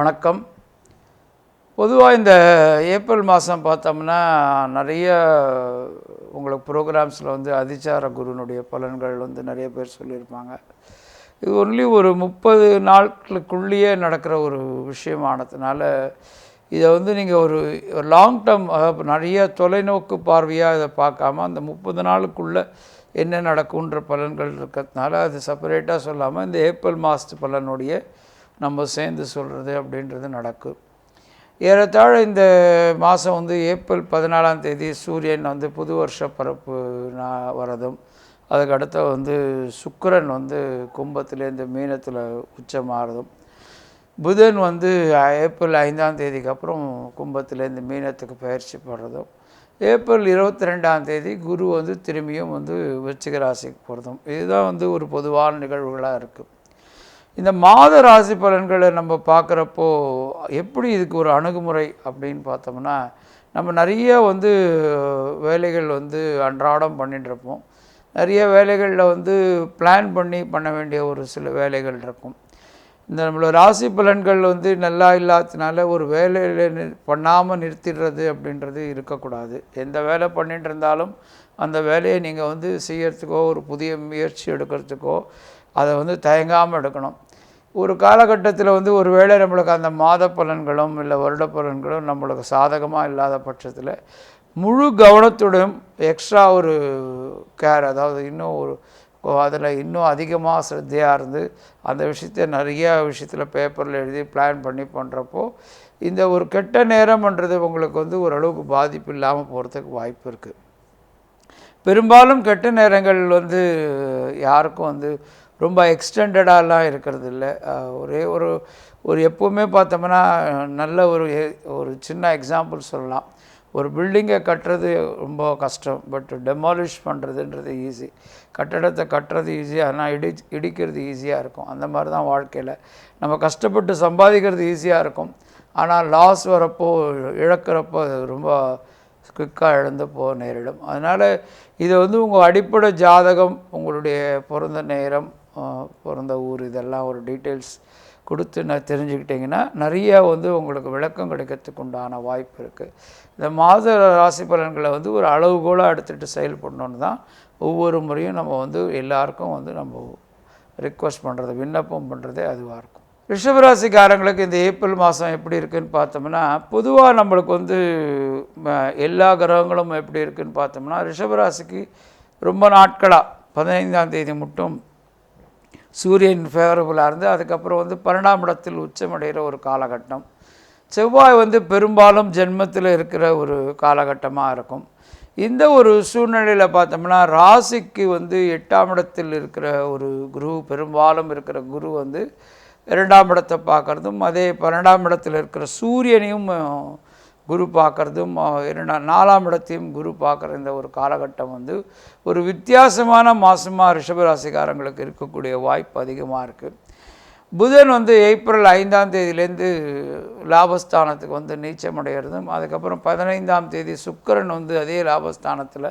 வணக்கம். பொதுவாக இந்த ஏப்ரல் மாதம் பார்த்தோம்னா நிறைய உங்களுக்கு ப்ரோக்ராம்ஸில் வந்து அதிச்சார குருனுடைய பலன்கள் வந்து நிறைய பேர் சொல்லியிருப்பாங்க. இது ஒன்லி ஒரு 30 நாட்களுக்குள்ளேயே நடக்கிற ஒரு விஷயமானதுனால இதை வந்து நீங்கள் ஒரு லாங் டேர்ம், அதாவது நிறைய தொலைநோக்கு பார்வையாக இதை பார்க்காம அந்த 30 நாளுக்குள்ளே என்ன நடக்குன்ற பலன்கள் இருக்கிறதுனால அது செப்பரேட்டாக சொல்லாமல் இந்த ஏப்ரல் மாதத்து பலனுடைய நம்ம சேர்ந்து சொல்கிறது அப்படின்றது நடக்கும். ஏறத்தாழ இந்த மாதம் வந்து ஏப்ரல் 14ஆம் தேதி சூரியன் வந்து புது வருஷ பரப்பு வரதும், அதுக்கடுத்து வந்து சுக்கிரன் வந்து கும்பத்துலேருந்து மீனத்தில் உச்சமாகிறதும், புதன் வந்து ஏப்ரல் 5ஆம் தேதிக்கு அப்புறம் கும்பத்துலேருந்து மீனத்துக்கு பயிற்சி படுறதும், ஏப்ரல் 22ஆம் தேதி குரு வந்து திரும்பியும் வந்து விருச்சிக ராசிக்கு போகிறதும், இதுதான் வந்து ஒரு பொதுவான நிகழ்வுகளாக இருக்குது. இந்த மாத ராசி பலன்களை நம்ம பார்க்குறப்போ எப்படி இதுக்கு ஒரு அணுகுமுறை அப்படின்னு பார்த்தோம்னா, நம்ம நிறைய வந்து வேலைகள் வந்து அன்றாடம் பண்ணிட்டுருப்போம். நிறைய வேலைகளில் வந்து பிளான் பண்ண வேண்டிய ஒரு சில வேலைகள் இருக்கும். இந்த நம்மளோட ராசி பலன்கள் வந்து நல்லா இல்லாததுனால ஒரு வேலையில் பண்ணாமல் நிறுத்திடுறது அப்படின்றது இருக்கக்கூடாது. எந்த வேலை பண்ணிட்டு இருந்தாலும் அந்த வேலையை நீங்கள் வந்து செய்யறதுக்கோ ஒரு புதிய முயற்சி எடுக்கிறதுக்கோ அதை வந்து தயங்காமல் எடுக்கணும். ஒரு காலகட்டத்தில் வந்து ஒரு வேளை நம்மளுக்கு அந்த மாத பலன்களும் இல்லை வருட பலன்களும் நம்மளுக்கு சாதகமாக இல்லாத பட்சத்தில் முழு கவனத்துடன் எக்ஸ்ட்ரா ஒரு கேர், அதாவது இன்னும் ஒரு அதில் இன்னும் அதிகமாக சிரத்தையாக இருந்து அந்த விஷயத்தை நிறைய விஷயத்தில் பேப்பரில் எழுதி பிளான் பண்ணி பண்ணுறப்போ இந்த ஒரு கெட்ட நேரம்ன்றது உங்களுக்கு வந்து ஓரளவுக்கு பாதிப்பு இல்லாமல் போகிறதுக்கு வாய்ப்பு இருக்குது. பெரும்பாலும் கெட்ட நேரங்கள் வந்து யாருக்கும் வந்து ரொம்ப எக்ஸ்டெண்டடாலாம் இருக்கிறது இல்லை. ஒரே ஒரு எப்போவுமே பார்த்தோம்னா நல்ல ஒரு சின்ன எக்ஸாம்பிள் சொல்லலாம். ஒரு பில்டிங்கை கட்டுறது ரொம்ப கஷ்டம், பட் டெமாலிஷ் பண்ணுறதுன்றது ஈஸி. கட்டடத்தை கட்டுறது ஈஸி, ஆனால் இடிக்கிறது ஈஸியாக இருக்கும். அந்த மாதிரி தான் வாழ்க்கையில் நம்ம கஷ்டப்பட்டு சம்பாதிக்கிறது ஈஸியாக இருக்கும், ஆனால் லாஸ் வரப்போ இழக்கிறப்போ அது ரொம்ப குயிக்காக இழந்து போக நேரிடும். அதனால் இதை வந்து உங்கள் அடிப்படை ஜாதகம், உங்களுடைய பிறந்த நேரம், பிறந்த ஊர், இதெல்லாம் ஒரு டீட்டெயில்ஸ் கொடுத்து தெரிஞ்சுக்கிட்டிங்கன்னா நிறைய வந்து உங்களுக்கு விளக்கம் கிடைக்கிறதுக்கு உண்டான வாய்ப்பு இருக்குது. இந்த மாத ராசி பலன்களை வந்து ஒரு அளவுகோலாக எடுத்துகிட்டு செயல்படணுன்னு தான் ஒவ்வொரு முறையும் நம்ம வந்து எல்லாருக்கும் வந்து நம்ம ரிக்வெஸ்ட் பண்ணுறது, விண்ணப்பம் பண்ணுறதே அதுவாக இருக்கும். ரிஷபராசிக்காரங்களுக்கு இந்த ஏப்ரல் மாதம் எப்படி இருக்குதுன்னு பார்த்தோம்னா, பொதுவாக நம்மளுக்கு வந்து எல்லா கிரகங்களும் எப்படி இருக்குதுன்னு பார்த்தோம்னா, ரிஷபராசிக்கு ரொம்ப நாட்களாக 15ஆம் தேதி மட்டும் சூரியன் ஃபேவரபுளாக இருந்து அதுக்கப்புறம் வந்து 12ஆம் இடத்தில் உச்சமடைகிற ஒரு காலகட்டம். செவ்வாய் வந்து பெரும்பாலும் ஜென்மத்தில் இருக்கிற ஒரு காலகட்டமாக இருக்கும். இந்த ஒரு சூழ்நிலையில் பார்த்தோம்னா ராசிக்கு வந்து 8ஆம் இடத்தில் இருக்கிற ஒரு குரு, பெரும்பாலும் இருக்கிற குரு வந்து 2ஆம் இடத்தை பார்க்குறதும், அதே 12ஆம் இடத்தில் இருக்கிற சூரியனையும் குரு பார்க்குறதும், 4ஆம் இடத்தையும் குரு பார்க்குற இந்த ஒரு காலகட்டம் வந்து ஒரு வித்தியாசமான மாதமாக ரிஷபராசிக்காரங்களுக்கு இருக்கக்கூடிய வாய்ப்பு அதிகமாக இருக்குது. புதன் வந்து ஏப்ரல் 5ஆம் தேதியிலேருந்து லாபஸ்தானத்துக்கு வந்து நீச்சமடைகிறதும், அதுக்கப்புறம் 15ஆம் தேதி சுக்கிரன் வந்து அதே லாபஸ்தானத்தில்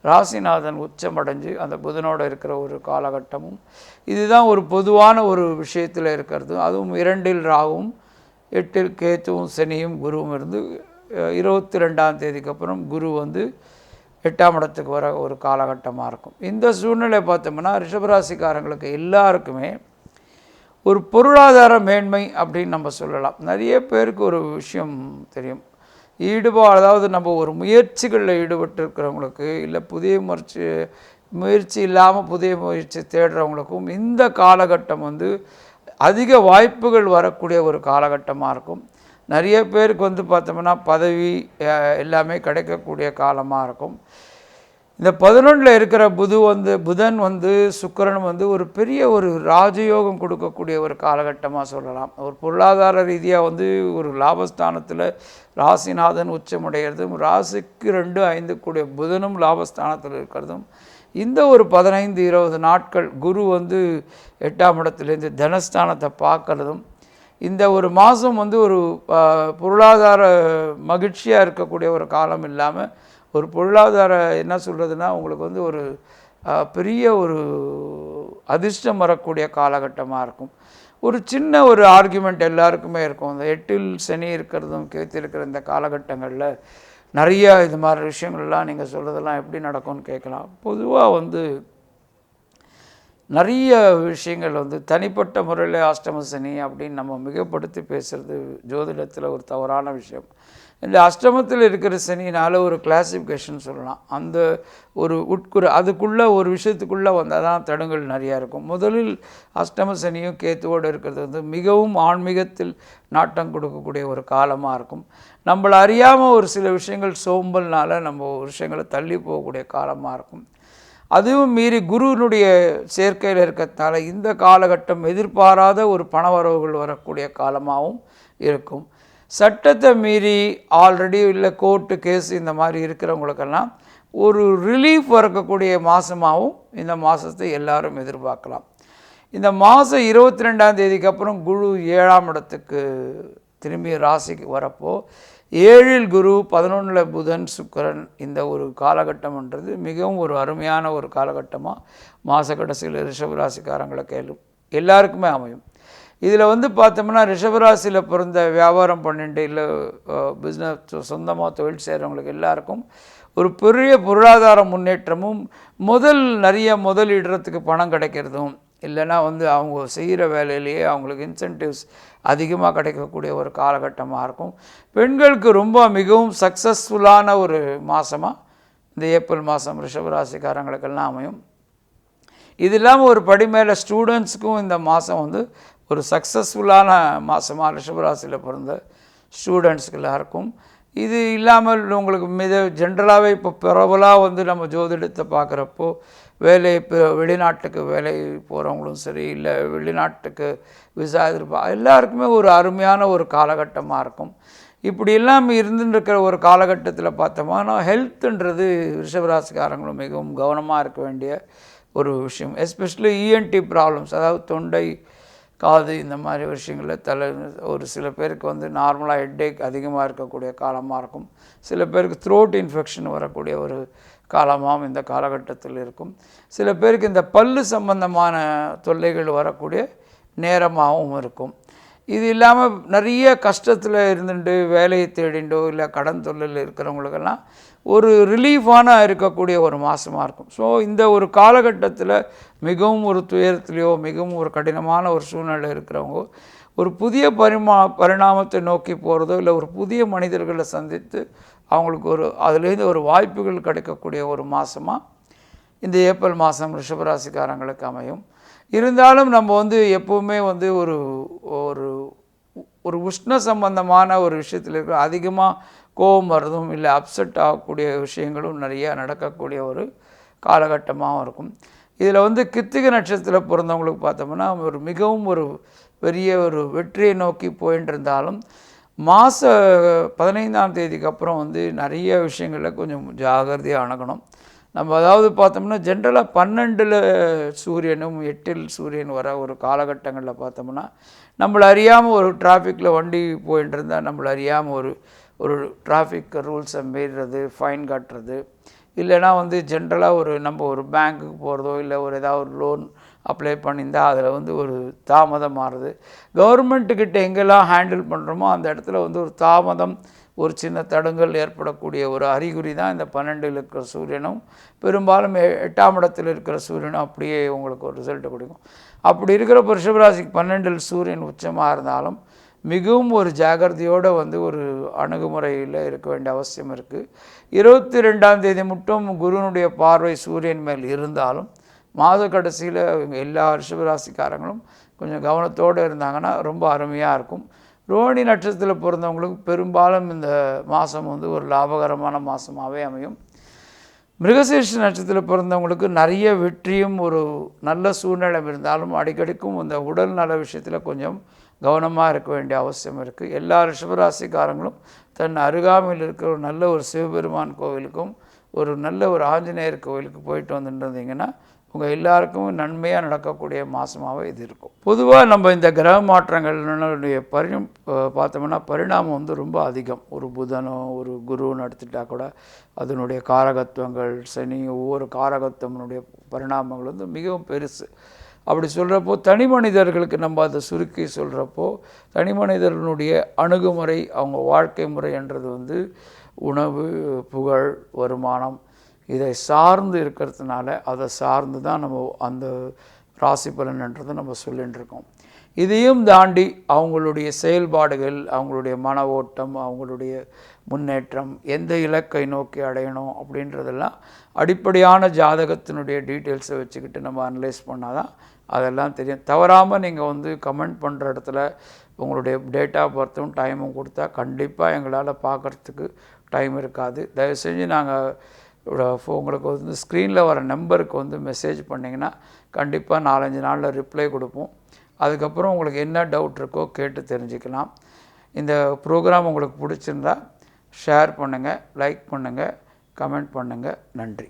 ராசிநாதன் உச்சமடைஞ்சு அந்த புதனோடு இருக்கிற ஒரு காலகட்டமும், இதுதான் ஒரு பொதுவான ஒரு விஷயத்தில் இருக்கிறது. அதுவும் 2இல் ராகும், 8இல் கேத்துவும் சனியும் குருவும் இருந்து 22ஆம் தேதிக்கு அப்புறம் குரு வந்து 8ஆம் இடத்துக்கு வர ஒரு காலகட்டமாக இருக்கும். இந்த சூழ்நிலை பார்த்தோம்னா ரிஷபராசிக்காரங்களுக்கு எல்லாருக்குமே ஒரு பொருளாதார மேன்மை அப்படின்னு நம்ம சொல்லலாம். நிறைய பேருக்கு ஒரு விஷயம் தெரியும், அதாவது நம்ம ஒரு முயற்சிகளில் ஈடுபட்டு இருக்கிறவங்களுக்கு, இல்லை புதிய முயற்சி இல்லாமல் புதிய முயற்சி தேடுறவங்களுக்கும் இந்த காலகட்டம் வந்து அதிக வாய்ப்புகள் வரக்கூடிய ஒரு காலகட்டமாக இருக்கும். நிறைய பேருக்கு வந்து பார்த்தோம்னா பதவி எல்லாமே கிடைக்கக்கூடிய காலமாக இருக்கும். இந்த 11ல் இருக்கிற புதன் வந்து சுக்கிரன் வந்து ஒரு பெரிய ஒரு ராஜயோகம் கொடுக்கக்கூடிய ஒரு காலகட்டமாக சொல்லலாம். ஒரு பொருளாதார ரீதியாக வந்து ஒரு லாபஸ்தானத்தில் ராசிநாதன் உச்சமடைகிறதும், ராசிக்கு 2, 5 கூடிய புதனும் லாபஸ்தானத்தில் இருக்கிறதும், இந்த ஒரு 15-20 நாட்கள் குரு வந்து 8ஆம் இடத்துலேருந்து தனஸ்தானத்தை பார்க்குறதும், இந்த ஒரு மாதம் வந்து ஒரு பொருளாதார மகிழ்ச்சியாக இருக்கக்கூடிய ஒரு காலம் இல்லாமல் ஒரு பொருளாதார என்ன சொல்கிறதுனா உங்களுக்கு வந்து ஒரு பெரிய ஒரு அதிர்ஷ்டம் வரக்கூடிய காலகட்டமாக இருக்கும். ஒரு சின்ன ஒரு ஆர்கியூமெண்ட் எல்லாருக்குமே இருக்கும். அந்த 8ல் சனி இருக்கிறதும் கேத்து இருக்கிற இந்த காலகட்டங்களில் நிறைய இது மாதிரி விஷயங்கள்லாம் நீங்கள் சொல்கிறதெல்லாம் எப்படி நடக்கும்னு கேட்கலாம். பொதுவாக வந்து நிறைய விஷயங்கள் வந்து தனிப்பட்ட முறையில் அஷ்டம சனி அப்படின்னு நம்ம மிகப்படுத்தி பேசுகிறது ஜோதிடத்தில் ஒரு தவறான விஷயம். இந்த அஷ்டமத்தில் இருக்கிற சனினால் ஒரு கிளாசிஃபிகேஷன் சொல்லலாம். அந்த ஒரு அதுக்குள்ளே ஒரு விஷயத்துக்குள்ளே வந்தால் தான் தடங்கள் நிறையா இருக்கும். முதலில் அஷ்டம சனியும் கேத்துவோடு இருக்கிறது வந்து மிகவும் ஆன்மீகத்தில் நாட்டம் கொடுக்கக்கூடிய ஒரு காலமாக இருக்கும். நம்மளை அறியாமல் ஒரு சில விஷயங்கள் சோம்பல்னால நம்ம விஷயங்களை தள்ளி போகக்கூடிய காலமாக இருக்கும். அதுவும் மீறி குருவினுடைய சேர்க்கையில் இருக்கிறதுனால இந்த காலகட்டம் எதிர்பாராத ஒரு பணவரவுகள் வரக்கூடிய காலமாகவும் இருக்கும். சட்டத்தை மீறி ஆல்ரெடி இல்லை கோர்ட்டு கேஸ் இந்த மாதிரி இருக்கிறவங்களுக்கெல்லாம் ஒரு ரிலீஃப் வரக்கூடிய மாதமாகவும் இந்த மாதத்தை எல்லாரும் எதிர்பார்க்கலாம். இந்த மாதம் 22ஆம் தேதிக்கு அப்புறம் குரு 7ஆம் இடத்துக்கு திரும்பி ராசிக்கு வரப்போ 7ல் குரு 11ல் புதன் சுக்கிரன் இந்த ஒரு காலகட்டம்ன்றது மிகவும் ஒரு அருமையான ஒரு காலகட்டமாக மாத கடைசியில் ரிஷபராசிக்காரங்களுக்கு எல்லாருக்குமே அமையும். இதில் வந்து பார்த்தோம்னா ரிஷபராசியில் பிறந்த வியாபாரம் பண்ணிட்டு இல்லை பிஸ்னஸ் சொந்தமாக தொழில் செய்கிறவங்களுக்கு எல்லாருக்கும் ஒரு பெரிய பொருளாதார முன்னேற்றமும் நிறைய முதலிடுறதுக்கு பணம் கிடைக்கிறதும் இல்லைன்னா வந்து அவங்க செய்கிற வேலையிலேயே அவங்களுக்கு இன்சென்டிவ்ஸ் அதிகமாக கிடைக்கக்கூடிய ஒரு காலகட்டமாக இருக்கும். பெண்களுக்கு ரொம்ப மிகவும் சக்ஸஸ்ஃபுல்லான ஒரு மாதமாக இந்த ஏப்ரல் மாதம் ரிஷபராசிக்காரங்களுக்கெல்லாம் அமையும். இது இல்லாமல் ஒரு படி மேலே ஸ்டூடெண்ட்ஸுக்கும் இந்த மாதம் வந்து ஒரு சக்ஸஸ்ஃபுல்லான மாதமாக ரிஷபராசியில் பிறந்த ஸ்டூடெண்ட்ஸுக்கு எல்லாருக்கும். இது இல்லாமல் உங்களுக்கு ஜென்ரலாகவே இப்போ பரவலாக வந்து நம்ம ஜோதிடத்தை பார்க்குறப்போ வெளிநாட்டுக்கு வேலை போகிறவங்களும் சரி இல்லை வெளிநாட்டுக்கு விசா எல்லாருக்குமே ஒரு அருமையான ஒரு காலகட்டமாக இருக்கும். இப்படி இல்லாமல் இருந்துருக்கிற ஒரு காலகட்டத்தில் பார்த்தோம்னா ஹெல்த்துன்றது ரிஷபராசிக்காரங்களும் மிகவும் கவனமாக இருக்க வேண்டிய ஒரு விஷயம். எஸ்பெஷலி இஎன்டி ப்ராப்ளம்ஸ், அதாவது தொண்டை காது இந்த மாதிரி விஷயங்களில் ஒரு சில பேருக்கு வந்து நார்மலாக ஹெட்டேக் அதிகமாக இருக்கக்கூடிய காலமாக இருக்கும். சில பேருக்கு த்ரோட் இன்ஃபெக்ஷன் வரக்கூடிய ஒரு காலமாகவும் இந்த காலகட்டத்தில் இருக்கும். சில பேருக்கு இந்த பல்லு சம்பந்தமான தொல்லைகள் வரக்கூடிய நேரமாகவும் இருக்கும். இது இல்லாமல் நிறைய கஷ்டத்தில் இருந்துட்டு வேலையை தேடிண்டோ இல்லை கடன் தொல்லையில் இருக்கிறவங்களுக்கெல்லாம் ஒரு ரிலீஃபான இருக்கக்கூடிய ஒரு மாதமாக இருக்கும். ஸோ இந்த ஒரு காலகட்டத்தில் மிகவும் ஒரு துயரத்துலேயோ மிகவும் ஒரு கடினமான ஒரு சூழ்நிலை இருக்கிறவங்க ஒரு புதிய பரிணாமத்தை நோக்கி போகிறதோ இல்லை ஒரு புதிய மனிதர்களை சந்தித்து அவங்களுக்கு அதுலேருந்து ஒரு வாய்ப்புகள் கிடைக்கக்கூடிய ஒரு மாதமாக இந்த ஏப்ரல் மாதம் ரிஷபராசிக்காரங்களுக்கு அமையும். இருந்தாலும் நம்ம வந்து எப்போவுமே வந்து ஒரு ஒரு ஒரு உஷ்ண சம்பந்தமான ஒரு விஷயத்தில் இருக்கிற அதிகமாக கோபம் வர்றதும் இல்லை அப்செட் ஆகக்கூடிய விஷயங்களும் நிறையா நடக்கக்கூடிய ஒரு காலகட்டமாகவும் இருக்கும். இதில் வந்து கிருத்திகை நட்சத்திரத்தில் பிறந்தவங்களுக்கு பார்த்தோம்னா ஒரு மிகவும் ஒரு பெரிய ஒரு வெற்றியை நோக்கி போயின்னு இருந்தாலும் மாத 15ஆம் தேதிக்கு அப்புறம் வந்து நிறைய விஷயங்களில் கொஞ்சம் ஜாகிரதையாக அணுகணும். நம்ம அதாவது பார்த்தோம்னா ஜென்ரலாக 12ல் சூரியனும் 8ல் சூரியன் வர ஒரு காலகட்டங்களில் பார்த்தோம்னா நம்மளை அறியாமல் ஒரு டிராஃபிக்கில் வண்டி போயின்னு இருந்தால் நம்மளை அறியாமல் ஒரு டிராஃபிக் ரூல்ஸை மீறுறது, ஃபைன் கட்டுறது, இல்லைனா வந்து ஜென்ரலாக நம்ம ஒரு பேங்க்குக்கு போகிறதோ இல்லை ஏதாவது ஒரு லோன் அப்ளை பண்ணியிருந்தால் அதில் வந்து ஒரு தாமதம் ஆகுது. கவர்மெண்ட்டுக்கிட்ட எங்கெல்லாம் ஹேண்டில் பண்ணுறோமோ அந்த இடத்துல வந்து ஒரு தாமதம், ஒரு சின்ன தடங்கல் ஏற்படக்கூடிய ஒரு அறிகுறி தான் இந்த 12ல் இருக்கிற சூரியனும் பெரும்பாலும் 8ஆம் இடத்தில் இருக்கிற சூரியனும் அப்படியே உங்களுக்கு ஒரு ரிசல்ட்டை கொடுக்கும். அப்படி இருக்கிற ரிஷபராசிக்கு 12ல் சூரியன் உச்சமாக இருந்தாலும் மிகவும் ஒரு ஜாகிரதையோடு வந்து ஒரு அணுகுமுறையில் இருக்க வேண்டிய அவசியம் இருக்குது. 22ஆம் தேதி மட்டும் குருனுடைய பார்வை சூரியன் மேல் இருந்தாலும் மாத கடைசியில் எல்லா ரிஷபராசிக்காரங்களும் கொஞ்சம் கவனத்தோடு இருந்தாங்கன்னா ரொம்ப அருமையாக இருக்கும். ரோஹிணி நட்சத்திரத்தில் பிறந்தவங்களுக்கு பெரும்பாலும் இந்த மாதம் வந்து ஒரு லாபகரமான மாதமாகவே அமையும். மிருகசீரிஷ நட்சத்திரத்தில் பிறந்தவங்களுக்கு நிறைய வெற்றியும் ஒரு நல்ல சூழ்நிலை இருந்தாலும் அடிக்கடிக்கும் இந்த உடல் நல விஷயத்தில் கொஞ்சம் கவனமாக இருக்க வேண்டிய அவசியம் இருக்குது. எல்லா ரிஷபராசிக்காரங்களும் தன் அருகாமையில் இருக்கிற ஒரு நல்ல ஒரு சிவபெருமான் கோவிலுக்கும் ஒரு நல்ல ஒரு ஆஞ்சநேயர் கோவிலுக்கு போயிட்டு வந்துருந்தீங்கன்னா உங்கள் எல்லாருக்கும் நன்மையாக நடக்கக்கூடிய மாதமாகவே இது இருக்கும். பொதுவாக நம்ம இந்த கிரக மாற்றங்களுடைய பார்த்தோம்னா பரிணாமம் வந்து ரொம்ப அதிகம். ஒரு புதனோ ஒரு குருன்னு எடுத்துட்டால் கூட அதனுடைய காரகத்துவங்கள் சனி ஒவ்வொரு காரகத்துவனுடைய பரிணாமங்கள் வந்து மிகவும் பெருசு. அப்படி சொல்கிறப்போ தனி மனிதர்களுக்கு நம்ம அதை சுருக்கி சொல்கிறப்போ தனி மனிதர்களுடைய அணுகுமுறை, அவங்க வாழ்க்கை முறைன்றது வந்து உணவு, புகழ், வருமானம் இதை சார்ந்து இருக்கிறதுனால அதை சார்ந்து தான் நம்ம அந்த ராசி பலன்ன்றதை நம்ம சொல்லிகிட்டு இருக்கோம். இதையும் தாண்டி அவங்களுடைய செயல்பாடுகள், அவங்களுடைய மன ஓட்டம், அவங்களுடைய முன்னேற்றம், எந்த இலக்கை நோக்கி அடையணும் அப்படின்றதெல்லாம் அடிப்படையான ஜாதகத்தினுடைய டீட்டெயில்ஸை வச்சுக்கிட்டு நம்ம அனலைஸ் பண்ணால் தான் அதெல்லாம் தெரியும். தவறாமல் நீங்கள் வந்து கமெண்ட் பண்ணுற இடத்துல உங்களுடைய டேட் ஆஃப் பர்த்தும் டைமும் கொடுத்தா கண்டிப்பாக எங்களால் பார்க்குறதுக்கு டைம் இருக்காது. தயவு செஞ்சு நாங்கள் உங்களுக்கு வந்து ஸ்க்ரீனில் வர நம்பருக்கு வந்து மெசேஜ் பண்ணிங்கன்னா கண்டிப்பாக 4-5 நாளில் ரிப்ளை கொடுப்போம். அதுக்கப்புறம் உங்களுக்கு என்ன டவுட் இருக்கோ கேட்டு தெரிஞ்சுக்கலாம். இந்த ப்ரோக்ராம் உங்களுக்கு பிடிச்சிருந்தா ஷேர் பண்ணுங்கள், லைக் பண்ணுங்கள், கமெண்ட் பண்ணுங்கள். நன்றி.